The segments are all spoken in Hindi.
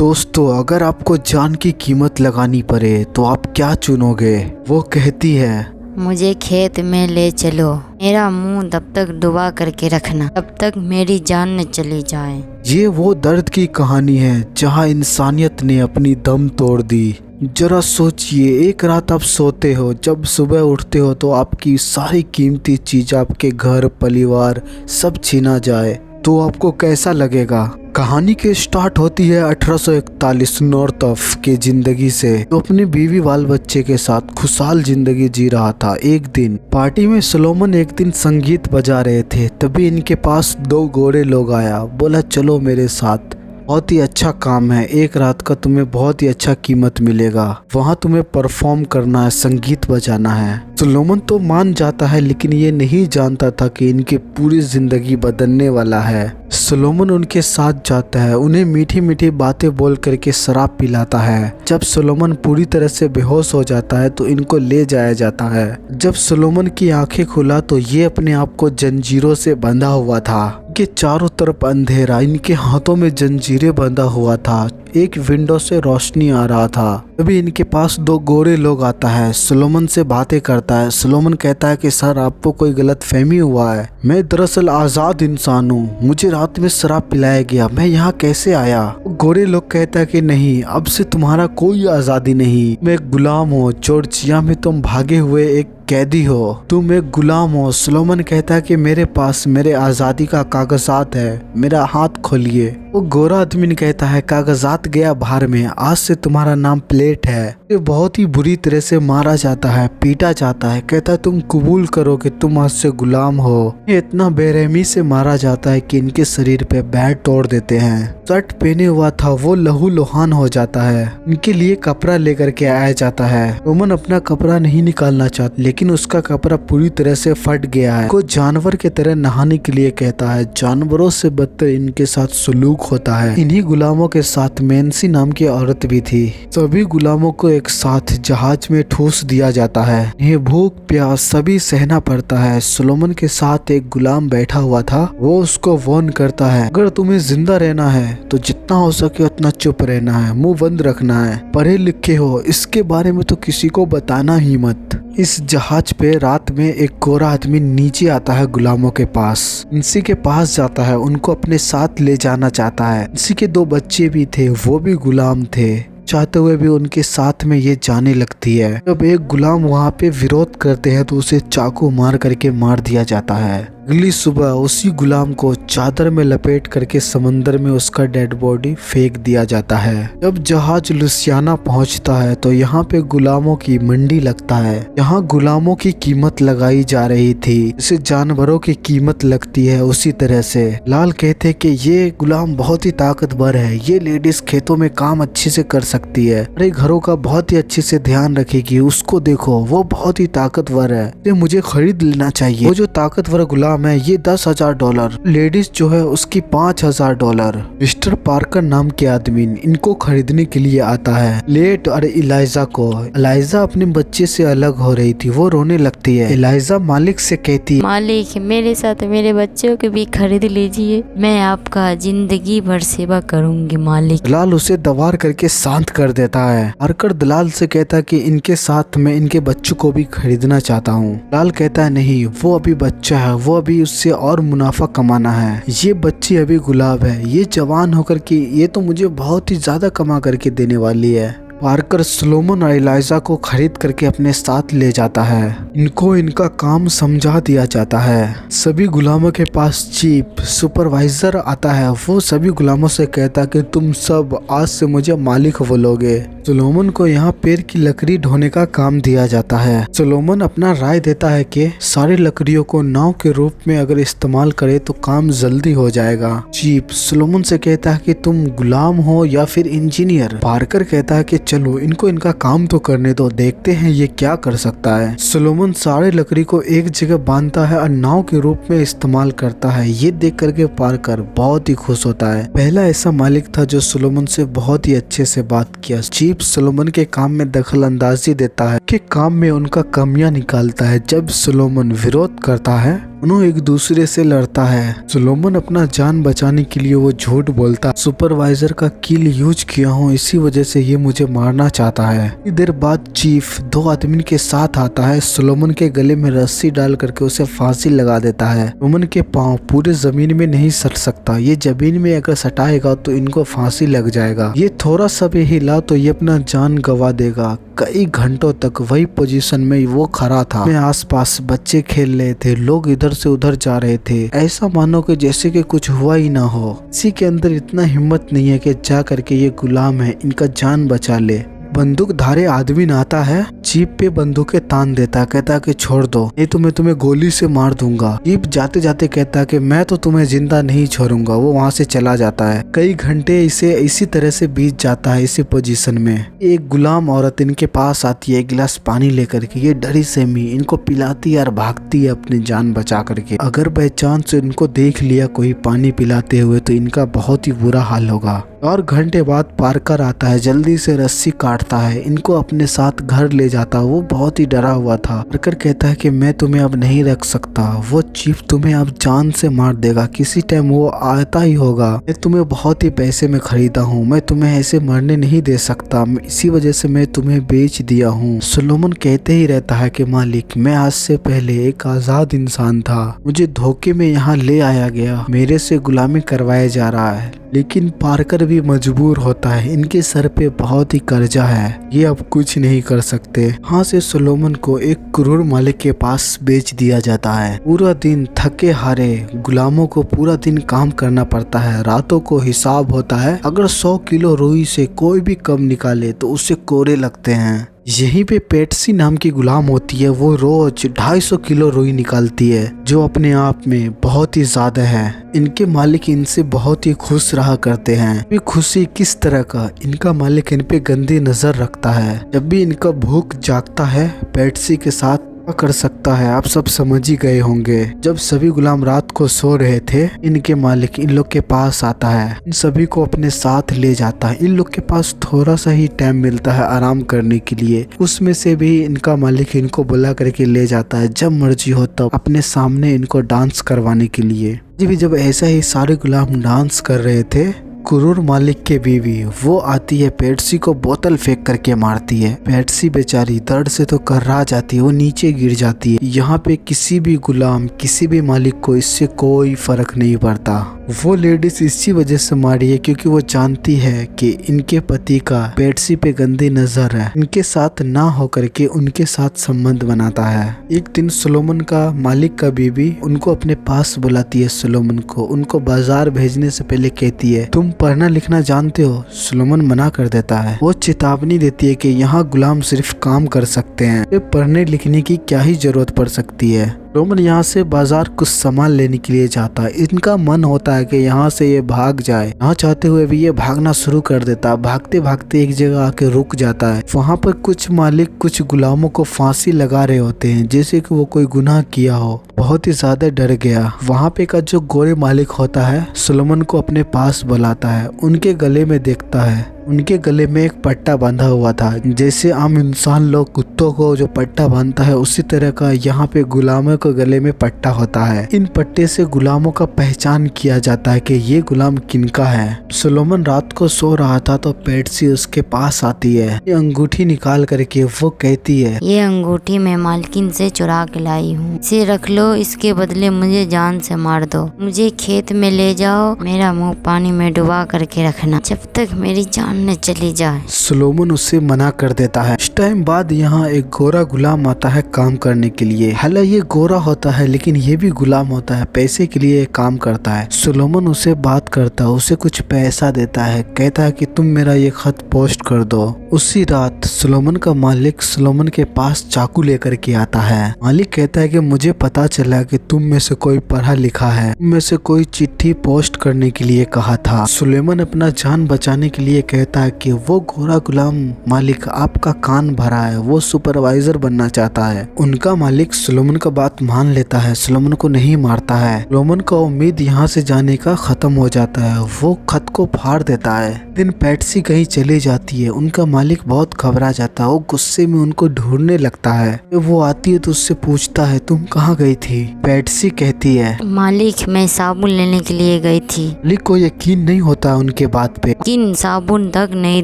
दोस्तों, अगर आपको जान की कीमत लगानी पड़े तो आप क्या चुनोगे? वो कहती है, मुझे खेत में ले चलो, मेरा मुंह तब तक डुबा करके रखना, तब तक मेरी जान न चली जाए। ये वो दर्द की कहानी है जहाँ इंसानियत ने अपनी दम तोड़ दी। जरा सोचिए, एक रात आप सोते हो, जब सुबह उठते हो तो आपकी सारी कीमती चीज, आपके घर परिवार सब छीना जाए तो आपको कैसा लगेगा? कहानी के स्टार्ट होती है 1841 नॉर्थअफ के जिंदगी से। तो अपनी बीवी बाल बच्चे के साथ खुशहाल जिंदगी जी रहा था। एक दिन पार्टी में सोलोमन एक दिन संगीत बजा रहे थे, तभी इनके पास दो गोरे लोग आया। बोला, चलो मेरे साथ, बहुत ही अच्छा काम है, एक रात का तुम्हें बहुत ही अच्छा कीमत मिलेगा, वहाँ तुम्हें परफॉर्म करना है, संगीत बजाना है। सोलोमन तो मान जाता है, लेकिन ये नहीं जानता था कि इनकी पूरी जिंदगी बदलने वाला है। सोलोमन उनके साथ जाता है, उन्हें मीठी मीठी बातें बोल करके शराब पिलाता है। जब सोलोमन पूरी तरह से बेहोश हो जाता है तो इनको ले जाया जाता है। जब सोलोमन की आंखें खुला तो ये अपने आप को जंजीरों से बंधा हुआ था। इनके चारों तरफ अंधेरा, इनके हाथों में जंजीरें बंधा हुआ था। एक विंडो से रोशनी आ रहा था। तभी इनके पास दो गोरे लोग आता है, सोलोमन से बातें करता है। सोलोमन कहता है कि सर, आपको कोई गलत फहमी हुआ है, मैं दरअसल आजाद इंसान हूँ, मुझे रात में शराब पिलाया गया, मैं यहाँ कैसे आया? गोरे लोग कहता है कि नहीं, अब से तुम्हारा कोई आजादी नहीं, मैं एक गुलाम हूँ, जॉर्जिया में तुम भागे हुए एक कैदी हो, तुम एक गुलाम हो। सोलोमन कहता है कि मेरे पास मेरे आजादी का कागजात है, मेरा हाथ खोलिए। वो गोरा आदमी कहता है, कागजात गया बाहर में, आज से तुम्हारा नाम प्लेट है। ये बहुत ही बुरी तरह से मारा जाता है, पीटा जाता है। कहता है, तुम कबूल करो कि तुम आज से गुलाम हो। ये इतना बेरहमी से मारा जाता है कि इनके शरीर पे बैट तोड़ देते हैं। शर्ट पहने हुआ था वो लहू लुहान हो जाता है। इनके लिए कपड़ा लेकर के आया जाता है। रोमन अपना कपड़ा नहीं निकालना चाहता, लेकिन उसका कपड़ा पूरी तरह से फट गया है। को जानवर के तरह नहाने के लिए कहता है। जानवरों से बदतर इनके साथ सलूक होता है। इन्हीं गुलामों के साथ मेंसी नाम की औरत भी थी। सभी गुलामों को एक साथ जहाज में ठूस दिया जाता है। इन्हें भूख प्यास सभी सहना पड़ता है। सोलोमन के साथ एक गुलाम बैठा हुआ था, वो उसको वार्न करता है, अगर तुम्हें जिंदा रहना है तो जितना हो सके उतना चुप रहना है, मुंह बंद रखना है, पढ़े लिखे हो, इसके बारे में तो किसी को बताना ही मत। इस जहाज पे रात में एक गोरा आदमी नीचे आता है गुलामों के पास, इनसी के पास जाता है, उनको अपने साथ ले जाना चाहता है। इनसी के दो बच्चे भी थे, वो भी गुलाम थे, चाहते हुए भी उनके साथ में ये जाने लगती है। जब एक गुलाम वहाँ पे विरोध करते हैं तो उसे चाकू मार करके मार दिया जाता है। अगली सुबह उसी गुलाम को चादर में लपेट करके समंदर में उसका डेड बॉडी फेंक दिया जाता है। जब जहाज लुसियाना पहुंचता है तो यहाँ पे गुलामों की मंडी लगता है। यहाँ गुलामों की कीमत लगाई जा रही थी, जैसे जानवरों की कीमत लगती है उसी तरह से। लाल कहते कि ये गुलाम बहुत ही ताकतवर है, ये लेडीज खेतों में काम अच्छे से कर सकती है, अरे घरों का बहुत ही अच्छे से ध्यान रखेगी, उसको देखो वो बहुत ही ताकतवर है, ये मुझे खरीद लेना चाहिए। वो जो ताकतवर गुलाम है ये $10,000, लेडीज जो है उसकी $5,000। मिस्टर पार्कर नाम के आदमी इनको खरीदने के लिए आता है। लेट और इलाइजा को, इलाइजा अपने बच्चे से अलग हो रही थी, वो रोने लगती है। इलाइजा मालिक से कहती है, मालिक मेरे साथ मेरे बच्चों को भी खरीद लीजिए, मैं आपका जिंदगी भर सेवा करूंगी मालिक। दलाल उसे दबार करके शांत कर देता है। पार्कर दलाल से कहता है कि इनके साथ मैं इनके बच्चों को भी खरीदना चाहता हूँ। दलाल कहता है नहीं, वो अभी बच्चा है, वो अभी उससे और मुनाफा कमाना है, ये बच्ची अभी गुलाब है, ये जवान होकर के ये तो मुझे बहुत ही ज्यादा कमा करके देने वाली है। पार्कर सोलोमन और इलाइजा को खरीद करके अपने साथ ले जाता है। इनको इनका काम समझा दिया जाता है। सभी गुलामों के पास चीफ सुपरवाइजर आता है, वो सभी गुलामों से कहता है कि तुम सब आज से मुझे मालिक बोलोगे। सोलोमन को यहाँ पेड़ की लकड़ी ढोने का काम दिया जाता है। सोलोमन अपना राय देता है कि सारी लकड़ियों को नाव के रूप में अगर इस्तेमाल करे तो काम जल्दी हो जाएगा। चीफ सोलोमन से कहता है कि तुम गुलाम हो या फिर इंजीनियर। पार्कर कहता है कि चलो इनको इनका काम तो करने दो, देखते हैं ये क्या कर सकता है। सोलोमन सारे लकड़ी को एक जगह बांधता है और नाव के रूप में इस्तेमाल करता है। ये देख करके पार्कर बहुत ही खुश होता है। पहला ऐसा मालिक था जो सोलोमन से बहुत ही अच्छे से बात किया। चीफ सोलोमन के काम में दखल अंदाजी देता है, कि काम में उनका कमियां निकालता है। जब सोलोमन विरोध करता है, उन्होंने एक दूसरे से लड़ता है। सोलोमन अपना जान बचाने के लिए वो झूठ बोलता है, सुपरवाइजर का किल यूज किया हूँ, इसी वजह से ये मुझे मारना चाहता है। कुछ देर बाद चीफ 2 आदमी के साथ आता है। सोलोमन के गले में रस्सी डाल करके उसे फांसी लगा देता है। सोलोमन के पाँव पूरे जमीन में नहीं सट सकता, ये जमीन में अगर सटाएगा तो इनको फांसी लग जाएगा। ये थोड़ा सा भी हिला तो ये अपना जान गवा देगा। कई घंटों तक वही पोजीशन में वो खड़ा था। आसपास बच्चे खेल रहे थे, लोग इधर से उधर जा रहे थे, ऐसा मानो कि जैसे कि कुछ हुआ ही ना हो। किसी के अंदर इतना हिम्मत नहीं है कि जा करके ये गुलाम है इनका जान बचा ले। बंदूकधारी आदमी आता है, जीप पे बंदूकें तान देता है, कहता है कि छोड़ दो, नहीं तो मैं तुम्हें गोली से मार दूंगा। जीप जाते जाते कहता है कि मैं तो तुम्हें जिंदा नहीं छोड़ूंगा। वो वहाँ से चला जाता है। कई घंटे इसे इसी तरह से बीत जाता है इसी पोजीशन में। एक गुलाम औरत इनके पास आती है, एक गिलास पानी लेकर के। ये डरी सहमी इनको पिलाती है और भागती है अपनी जान बचा करके। अगर बाई चांस इनको देख लिया कोई पानी पिलाते हुए तो इनका बहुत ही बुरा हाल होगा। और घंटे बाद पार्कर आता है, जल्दी से रस्सी काटता है, इनको अपने साथ घर ले जाता। वो बहुत ही डरा हुआ था। पार्कर कहता है कि मैं तुम्हें अब नहीं रख सकता, वो चीफ तुम्हें अब जान से मार देगा, किसी टाइम वो आता ही होगा। मैं तुम्हें बहुत ही पैसे में खरीदा हूँ, मैं तुम्हें ऐसे मरने नहीं दे सकता, इसी वजह से मैं तुम्हें बेच दिया हूँ। सोलोमन कहते ही रहता है कि मालिक, मैं आज से पहले एक आजाद इंसान था, मुझे धोखे में यहाँ ले आया गया, मेरे से गुलामी करवाया जा रहा है। लेकिन पार्कर भी मजबूर होता है, इनके सर पे बहुत ही कर्जा है, ये अब कुछ नहीं कर सकते। यहाँ से सोलोमन को एक क्रूर मालिक के पास बेच दिया जाता है। पूरा दिन थके हारे गुलामों को पूरा दिन काम करना पड़ता है। रातों को हिसाब होता है, अगर 100 किलो रुई से कोई भी कम निकाले तो उससे कोरे लगते हैं। यहीं पे पेट्सी नाम की गुलाम होती है, वो रोज 250 किलो रुई निकालती है, जो अपने आप में बहुत ही ज्यादा है। इनके मालिक इनसे बहुत ही खुश रहा करते हैं। ये खुशी किस तरह का, इनका मालिक इन पे गंदी नजर रखता है। जब भी इनका भूख जागता है, पेट्सी के साथ क्या कर सकता है आप सब समझ ही गए होंगे। जब सभी गुलाम रात को सो रहे थे, इनके मालिक इन लोग के पास आता है, इन सभी को अपने साथ ले जाता है। इन लोग के पास थोड़ा सा ही टाइम मिलता है आराम करने के लिए, उसमें से भी इनका मालिक इनको बुला करके ले जाता है, जब मर्जी हो तब अपने सामने इनको डांस करवाने के लिए। जब ऐसा ही सारे गुलाम डांस कर रहे थे, क्रूर मालिक के बीवी वो आती है, पेट्सी को बोतल फेंक करके मारती है। पेट्सी बेचारी दर्द से तो कर्रा जाती है, वो नीचे गिर जाती है। यहाँ पे किसी भी गुलाम, किसी भी मालिक को इससे कोई फर्क नहीं पड़ता। वो लेडीज इसी वजह से मारी है क्योंकि वो जानती है कि इनके पति का पेट्सी पे गंदी नजर है, इनके साथ ना होकर के उनके साथ संबंध बनाता है। एक दिन सोलोमन का मालिक का बीवी उनको अपने पास बुलाती है। सोलोमन को उनको बाजार भेजने से पहले कहती है, तुम पढ़ना लिखना जानते हो? सोलोमन मना कर देता है। वो चेतावनी देती है कि यहाँ गुलाम सिर्फ काम कर सकते हैं, पढ़ने लिखने की क्या ही जरूरत पड़ सकती है। सोलोमन यहाँ से बाजार कुछ सामान लेने के लिए जाता है। इनका मन होता है कि यहाँ से ये भाग जाए, यहाँ चाहते हुए भी ये भागना शुरू कर देता है। भागते भागते एक जगह आके रुक जाता है। वहाँ पर कुछ मालिक कुछ गुलामों को फांसी लगा रहे होते हैं, जैसे कि वो कोई गुनाह किया हो। बहुत ही ज्यादा डर गया। वहाँ पे का जो गोरे मालिक होता है, सोलोमन को अपने पास बुलाता है, उनके गले में देखता है, उनके गले में एक पट्टा बांधा हुआ था। जैसे आम इंसान लोग कुत्तों को जो पट्टा बांधता है, उसी तरह का यहाँ पे गुलामों के गले में पट्टा होता है। इन पट्टे से गुलामों का पहचान किया जाता है कि ये गुलाम किनका है। सोलोमन रात को सो रहा था तो पेट्सी उसके पास आती है। ये अंगूठी निकाल करके वो कहती है, ये अंगूठी मैं मालकिन से चुरा के लाई हूँ, इसे रख लो, इसके बदले मुझे जान से मार दो। मुझे खेत में ले जाओ, मेरा मुंह पानी में डुबा करके रखना, जब तक मेरी जान न चली जाए। सोलोमन उससे मना कर देता है। टाइम बाद यहाँ एक गोरा गुलाम आता है काम करने के लिए। हालांकि ये गोरा होता है लेकिन ये भी गुलाम होता है, पैसे के लिए काम करता है। सुलेमान उसे बात करता है, उसे कुछ पैसा देता है, कहता है कि तुम मेरा ये खत पोस्ट कर दो। उसी रात सुलेमान का मालिक सुलेमान के पास चाकू लेकर के आता है। मालिक कहता है कि मुझे पता चला कि तुम में से कोई पढ़ा लिखा है, तुम में से कोई चिट्ठी पोस्ट करने के लिए कहा था। सुलेमान अपना जान बचाने के लिए कहता है कि वो गोरा गुलाम मालिक आपका कान भरा है, वो सुपरवाइजर बनना चाहता है। उनका मालिक सुलेमान का बात मान लेता है, सुलेमान को नहीं मारता है। सुलेमान का उम्मीद यहाँ से जाने का खत्म हो जाता है, वो खत को फाड़ देता है। दिन पैट्सी कहीं चली जाती है, उनका मालिक बहुत घबरा जाता है, वो गुस्से में उनको ढूंढने लगता है। जब वो आती है तो उससे पूछता है तुम कहाँ गई थी। पैट्सी कहती है मालिक मैं साबुन लेने के लिए गई थी। मालिक को यकीन नहीं होता उनके बात पे, लेकिन साबुन तक नहीं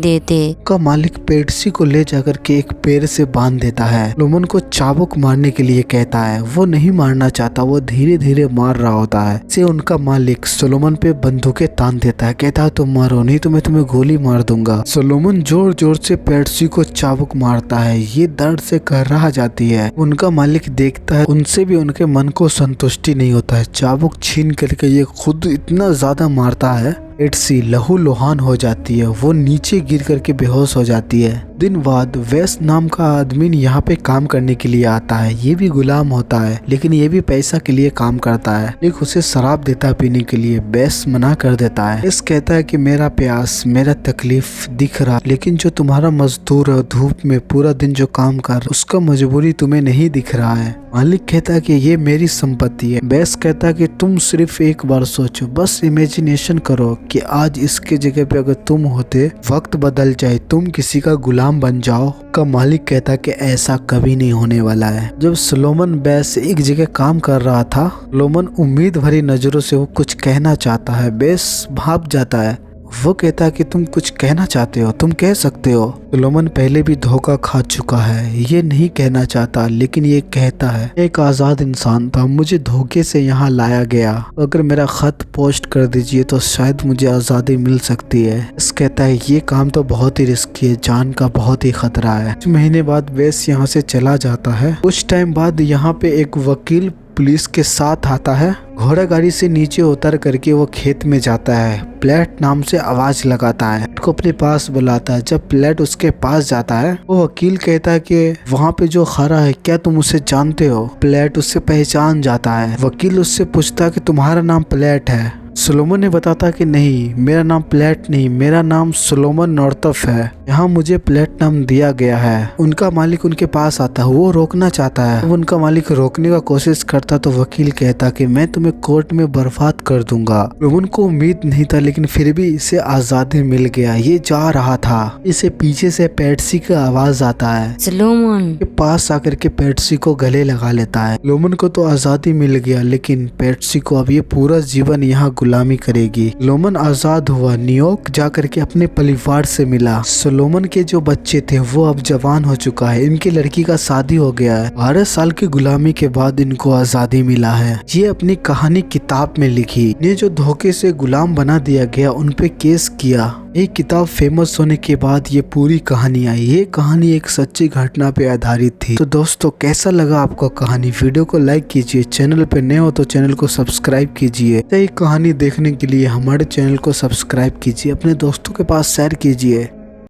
देते। का मालिक पैट्सी को ले जाकर के एक पेड़ से बांध देता है। सुलेमान को चाबुक मारने के लिए कहता है, वो नहीं मारना चाहता, वो धीरे धीरे मार रहा होता है। से उनका मालिक सुलेमान पे बंदूकें तान देता है, कहता है तुम मारो नहीं तो मैं तुम्हें गोली मार दूंगा। सुलेमान जोर जोर से पैट्सी को चाबुक मारता है, ये दर्द से कर्राह जाती है। उनका मालिक देखता है, उनसे भी उनके मन को संतुष्टि नहीं होता है। चाबुक छीन करके ये खुद इतना ज्यादा मारता है, पैट्सी लहूलुहान हो जाती है, वो नीचे गिर करके बेहोश हो जाती है। दिन बाद वेस नाम का आदमी यहाँ पे काम करने के लिए आता है। ये भी गुलाम होता है लेकिन ये भी पैसा के लिए काम करता है। लेकिन उसे शराब देता है पीने के लिए, वेस मना कर देता है। वेस कहता है कि मेरा प्यास, मेरा तकलीफ दिख रहा, लेकिन जो तुम्हारा मजदूर है धूप में पूरा दिन जो काम कर, उसका मजबूरी तुम्हें नहीं दिख रहा है। मालिक कहता है कि ये मेरी संपत्ति है। वेस कहता है कि तुम सिर्फ एक बार सोचो, बस इमेजिनेशन करो कि आज इसके जगह पे अगर तुम होते, वक्त बदल जाए, तुम किसी का गुलाम बन जाओ। का मालिक कहता है कि ऐसा कभी नहीं होने वाला है। जब सुलेमान वेस एक जगह काम कर रहा था, सुलेमान उम्मीद भरी नजरों से वो कुछ कहना चाहता है। वेस भाप जाता है, वो कहता है कि तुम कुछ कहना चाहते हो, तुम कह सकते हो। सुलेमान पहले भी धोखा खा चुका है, ये नहीं कहना चाहता लेकिन ये कहता है एक आजाद इंसान था, मुझे धोखे से यहाँ लाया गया, अगर मेरा खत पोस्ट कर दीजिए तो शायद मुझे आजादी मिल सकती है। इस कहता है ये काम तो बहुत ही रिस्की है, जान का बहुत ही खतरा है। कुछ महीने बाद वेस यहाँ से चला जाता है। कुछ टाइम बाद यहाँ पे एक वकील पुलिस के साथ आता है। घोड़ा गाड़ी से नीचे उतर करके वो खेत में जाता है। प्लेट नाम से आवाज लगाता है, को अपने पास बुलाता है। जब प्लेट उसके पास जाता है, वो वकील कहता है कि वहाँ पे जो खड़ा है क्या तुम उसे जानते हो। प्लेट उससे पहचान जाता है। वकील उससे पूछता है कि तुम्हारा नाम प्लेट है। सुलेमान ने बताता कि नहीं, मेरा नाम प्लेट नहीं, मेरा नाम सुलेमान नॉर्थफ है, यहाँ मुझे प्लेट नाम दिया गया है। उनका मालिक उनके पास आता है, वो रोकना चाहता है। जब उनका मालिक रोकने का कोशिश करता तो वकील कहता कि मैं तुम्हें कोर्ट में बर्बाद कर दूंगा। सुलेमान को उम्मीद नहीं था लेकिन फिर भी इसे आजादी मिल गया। ये जा रहा था, इसे पीछे से पैट्सी का आवाज आता है। सुलेमान के पास आकर के पैट्सी को गले लगा लेता है। सुलेमान को तो आजादी मिल गया लेकिन पैट्सी को अब ये पूरा जीवन यहाँ गुलामी करेगी। सुलेमान आजाद हुआ, न्यूयॉर्क जाकर के अपने परिवार से मिला। सुलेमान के जो बच्चे थे वो अब जवान हो चुका है, इनकी लड़की का शादी हो गया है। 12 साल की गुलामी के बाद इनको आजादी मिला है। ये अपनी कहानी किताब में लिखी। ये जो धोखे से गुलाम बना दिया गया उन पे केस किया। ये किताब फेमस होने के बाद ये पूरी कहानी आई। ये कहानी एक सच्ची घटना पे आधारित थी। तो दोस्तों कैसा लगा आपको कहानी? वीडियो को लाइक कीजिए, चैनल पे नए हो तो चैनल को सब्सक्राइब कीजिए। ये कहानी देखने के लिए हमारे चैनल को सब्सक्राइब कीजिए, अपने दोस्तों के पास शेयर कीजिए।